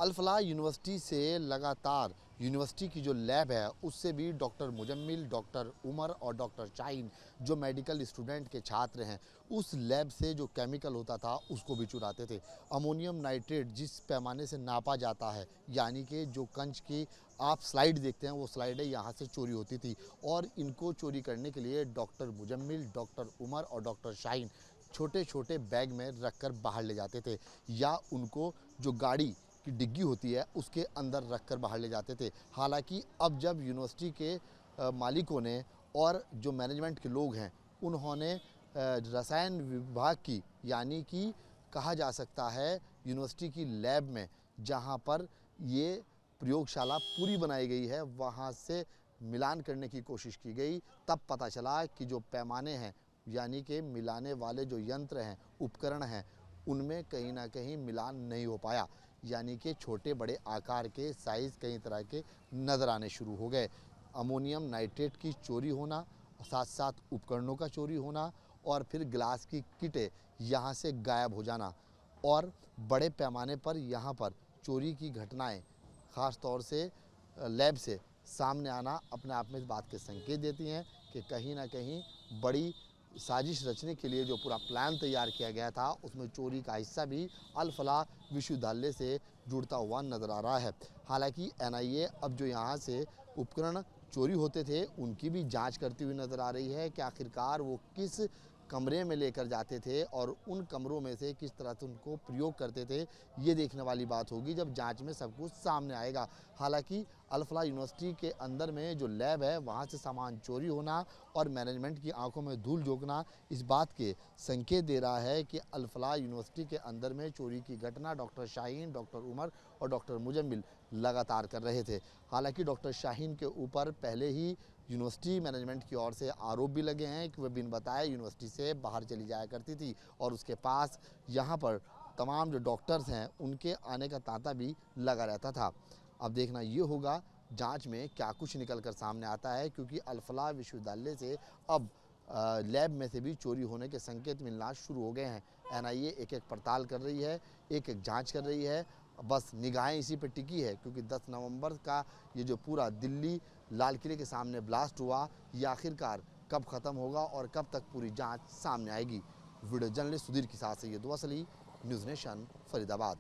Al Falah university से लगातार university की जो लैब है उससे भी डॉक्टर मुजम्मिल, डॉक्टर उमर और डॉक्टर शाहीन जो मेडिकल स्टूडेंट के छात्र हैं उस लैब से जो केमिकल होता था उसको भी चुराते थे। अमोनियम नाइट्रेट जिस पैमाने से नापा जाता है, यानी कि जो कंच की आप स्लाइड देखते हैं वो स्लाइडें यहाँ से चोरी होती थी और इनको चोरी करने के लिए डॉक्टर मुजम्मिल, डॉक्टर उमर और डॉक्टर शाहीन छोटे छोटे बैग में रखकर बाहर ले जाते थे या उनको जो गाड़ी की डिग्गी होती है उसके अंदर रखकर बाहर ले जाते थे। हालांकि अब जब यूनिवर्सिटी के मालिकों ने और जो मैनेजमेंट के लोग हैं उन्होंने रसायन विभाग की, यानी कि कहा जा सकता है यूनिवर्सिटी की लैब में जहां पर ये प्रयोगशाला पूरी बनाई गई है वहां से मिलान करने की कोशिश की गई, तब पता चला कि जो पैमाने हैं यानी कि मिलाने वाले जो यंत्र हैं, उपकरण हैं, उनमें कहीं ना कहीं मिलान नहीं हो पाया, यानी कि छोटे बड़े आकार के साइज़ कई तरह के नज़र आने शुरू हो गए। अमोनियम नाइट्रेट की चोरी होना, साथ साथ उपकरणों का चोरी होना और फिर गिलास की किटें यहाँ से गायब हो जाना और बड़े पैमाने पर यहाँ पर चोरी की घटनाएं ख़ास तौर से लैब से सामने आना अपने आप में इस बात के संकेत देती हैं कि कहीं ना कहीं बड़ी साजिश रचने के लिए जो पूरा प्लान तैयार किया गया था उसमें चोरी का हिस्सा भी अल-फलाह विश्वविद्यालय से जुड़ता हुआ नज़र आ रहा है। हालांकि एनआईए अब जो यहाँ से उपकरण चोरी होते थे उनकी भी जांच करती हुई नज़र आ रही है कि आखिरकार वो किस कमरे में लेकर जाते थे और उन कमरों में से किस तरह से उनको प्रयोग करते थे, ये देखने वाली बात होगी जब जांच में सब कुछ सामने आएगा। हालांकि अल-फलाह यूनिवर्सिटी के अंदर में जो लैब है वहाँ से सामान चोरी होना और मैनेजमेंट की आंखों में धूल झोंकना इस बात के संकेत दे रहा है कि अल-फलाह यूनिवर्सिटी के अंदर में चोरी की घटना डॉक्टर शाहीन, डॉक्टर उमर और डॉक्टर मुजम्मिल लगातार कर रहे थे। हालांकि डॉक्टर शाहीन के ऊपर पहले ही यूनिवर्सिटी मैनेजमेंट की ओर से आरोप भी लगे हैं कि वह बिन बताए यूनिवर्सिटी से बाहर चली जाया करती थी और उसके पास यहाँ पर तमाम जो डॉक्टर्स हैं उनके आने का तांता भी लगा रहता था। अब देखना ये होगा जांच में क्या कुछ निकल कर सामने आता है, क्योंकि अल-फलाह विश्वविद्यालय से अब लैब में से भी चोरी होने के संकेत मिलना शुरू हो गए हैं। एनआईए एक एक पड़ताल कर रही है, एक एक जांच कर रही है, बस निगाहें इसी पे टिकी है क्योंकि 10 नवंबर का ये जो पूरा दिल्ली लाल किले के सामने ब्लास्ट हुआ ये आखिरकार कब ख़त्म होगा और कब तक पूरी जांच सामने आएगी। वीडियो जर्नलिस्ट सुधीर के साथ से ये दुआ सली, न्यूज़ नेशन, फरीदाबाद।